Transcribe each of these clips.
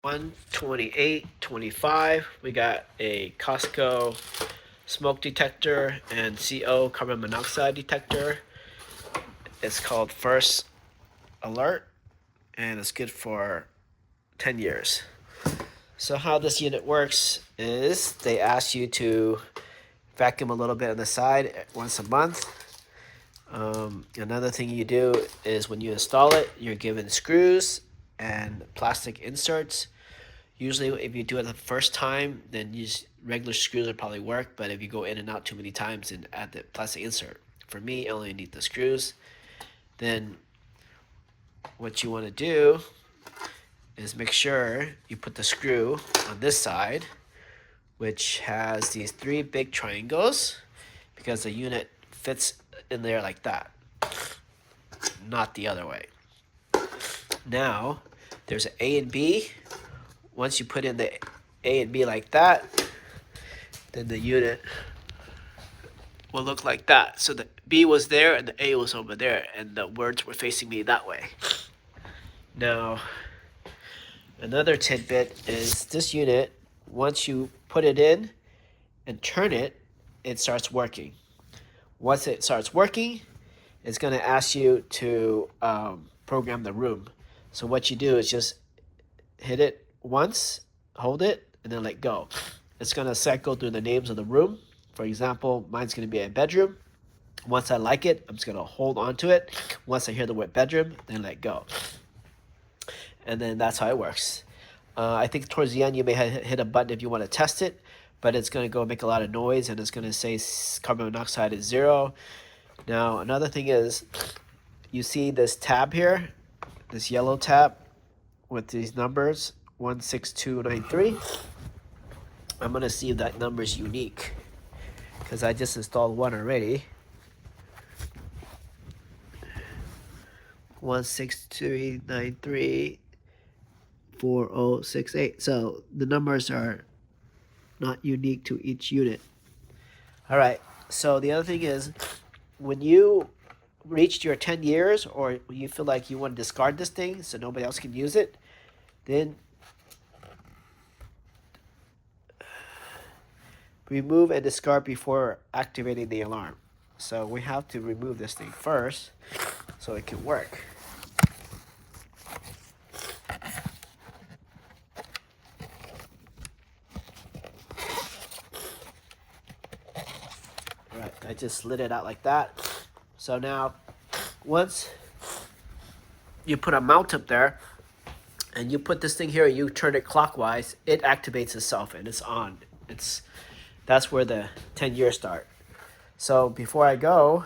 12825. We got a Costco smoke detector and CO carbon monoxide detector. It's called First Alert, and it's good for 10 years. So how this unit works is they ask you to vacuum a little bit on the side once a month. Another thing you do is when you install it, you're given screws and plastic inserts. Usually, if you do it the first time, then use regular screws will probably work. But if you go in and out too many times, then add the plastic insert. For me, I only need the screws. Then what you want to do is make sure you put the screw on this side, which has these three big triangles, because the unit fits in there like that, not the other way. Now, there's an A and B. Once you put in the A and B like that, then the unit will look like that. So the B was there and the A was over there, and the words were facing me that way. Now, another tidbit is this unit, once you put it in and turn it, it starts working. Once it starts working, it's going to ask you to program the room. So what you do is just hit it once, hold it, and then let go. It's going to cycle through the names of the room. For example, mine's going to be a bedroom. Once I like it, I'm just going to hold on to it. Once I hear the word bedroom, then let go. And then that's how it works. I think towards the end, you may hit a button if you want to test it, but it's going to go make a lot of noise, and it's going to say carbon monoxide is 0. Now, another thing is, you see this tab here, this yellow tab with these numbers, 16293. I'm going to see if that number is unique, because I just installed one already. 16393 4068. So the numbers are not unique to each unit. All right. So the other thing is, when you reached your 10 years, or when you feel like you want to discard this thing so nobody else can use it, then remove and discard before activating the alarm. So we have to remove this thing first so it can work. All right, I just slid it out like that. So now, once you put a mount up there, and you put this thing here, you turn it clockwise, it activates itself and it's on. That's where the 10 years start. So before I go,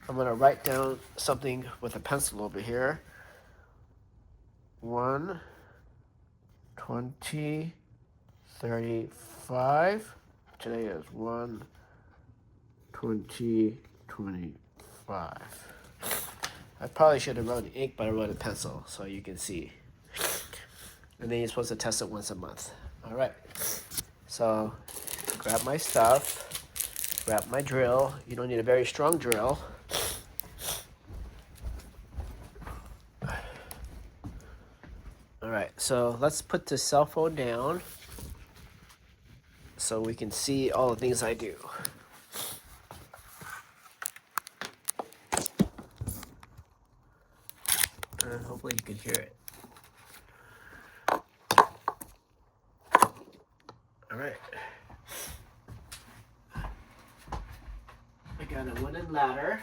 I'm gonna write down something with a pencil over here. 1, 20, 35. Today is 1, 20, 25. I probably should have wrote in ink, but I wrote in pencil so you can see. And then you're supposed to test it once a month. All right. So grab my stuff, grab my drill. You don't need a very strong drill. All right, so let's put the cell phone down so we can see all the things I do. And hopefully you can hear it. All right. I got a wooden ladder.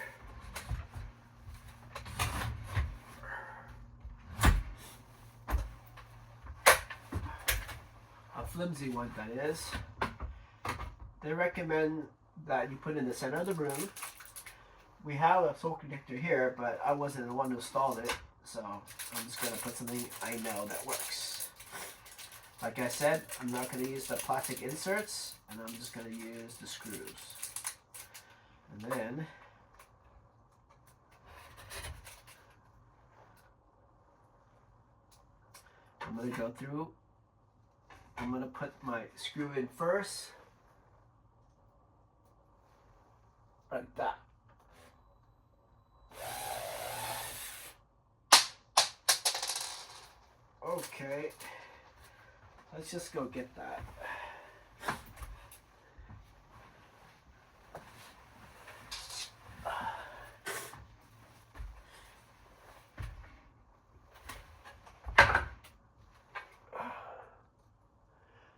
A flimsy one, that is. They recommend that you put it in the center of the room. We have a smoke detector here, but I wasn't the one who installed it, so I'm just going to put something I know that works. Like I said, I'm not going to use the plastic inserts, and I'm just going to use the screws. And then I'm going to go through. I'm going to put my screw in first, like that. Okay. Let's just go get that.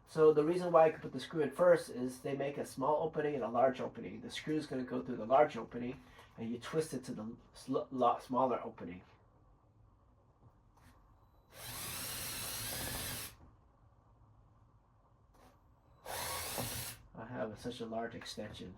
So the reason why I could put the screw in first is they make a small opening and a large opening. The screw is going to go through the large opening, and you twist it to the smaller opening. I have such a large extension.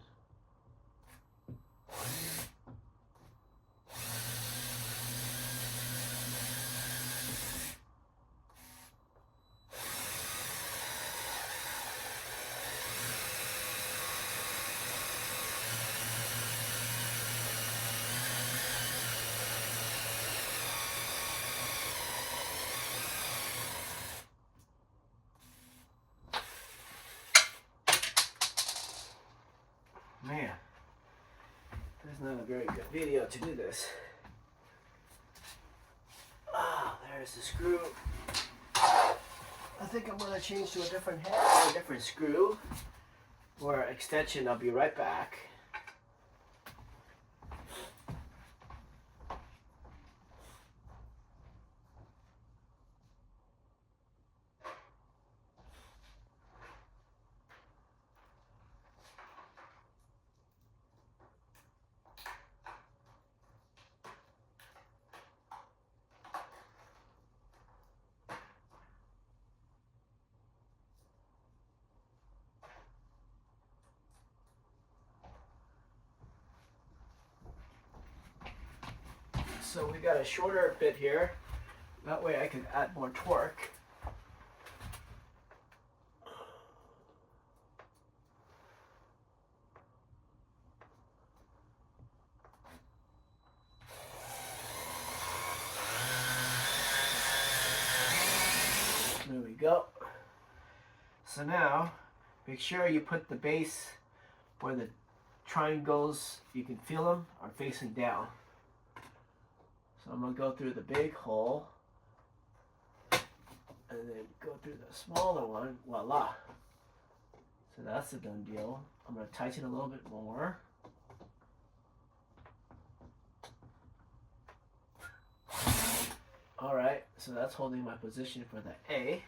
Man, that's not a very good video to do this. Ah, there's the screw. I think I'm going to change to a different head or a different screw or extension. I'll be right back. So we got a shorter bit here. That way I can add more torque. There we go. So now, make sure you put the base where the triangles, you can feel them, are facing down. So I'm going to go through the big hole and then go through the smaller one. Voila. So that's a done deal. I'm going to tighten a little bit more. Alright, so that's holding my position for the A.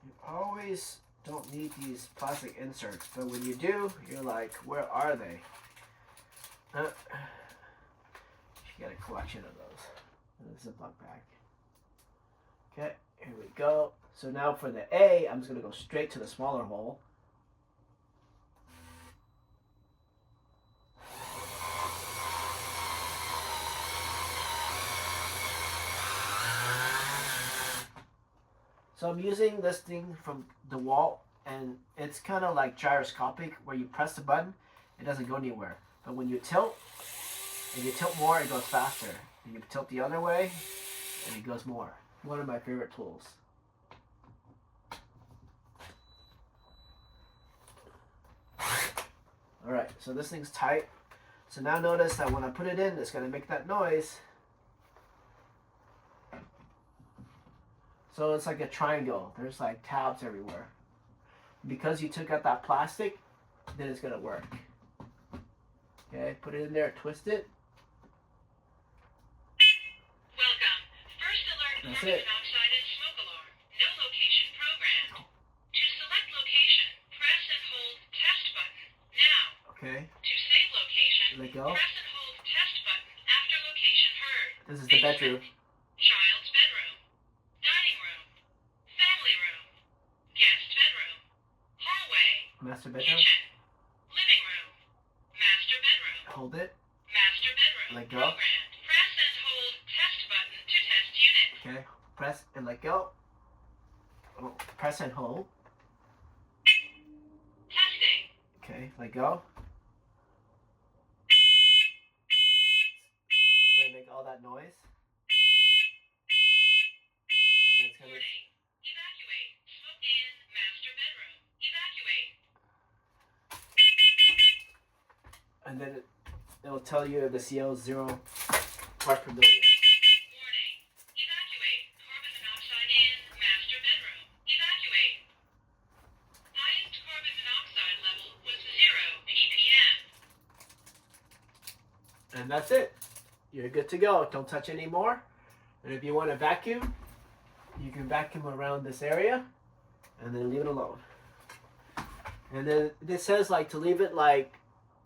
You always don't need these plastic inserts, but when you do, you're like, where are they? You get a collection of those in a Ziploc bag. Okay, here we go. So now for the A, I'm just going to go straight to the smaller hole. So I'm using this thing from DeWalt, and it's kind of like gyroscopic, where you press the button, it doesn't go anywhere. But when you tilt, and you tilt more, it goes faster. And you tilt the other way, and it goes more. One of my favorite tools. Alright, so this thing's tight. So now notice that when I put it in, it's going to make that noise. So it's like a triangle. There's like tabs everywhere. Because you took out that plastic, then it's going to work. Okay, put it in there, twist it. Welcome. First alert, That's carbon it. monoxide and smoke alarm. No location programmed. To select location, press and hold test button now. Okay, To save location, let go. press and hold test button after location heard. This is the bedroom. Child's bedroom. Dining room. Family room. Guest bedroom. Hallway. Master bedroom. Kitchen. Living room. Master bedroom. Hold it. Master bedroom. Let go. Programmed. Press and hold test button to test unit. Okay, press and let go. Oh, press and hold. Testing. Okay, let go. It's gonna make all that noise. And then it's gonna, Warning. and then it'll tell you if the CO is 0 parts per million. Warning. Evacuate. Carbon monoxide in master bedroom. Evacuate. Highest carbon monoxide level was 0 ppm. And that's it. You're good to go. Don't touch any more. And if you want to vacuum, you can vacuum around this area and then leave it alone. And then this says like to leave it like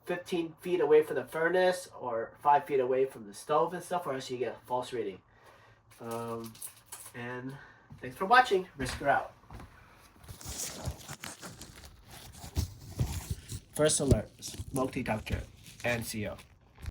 15 feet away from the furnace or 5 feet away from the stove and stuff, or else you get a false reading. And thanks for watching. Risker out. First alert, smoke detector and CO.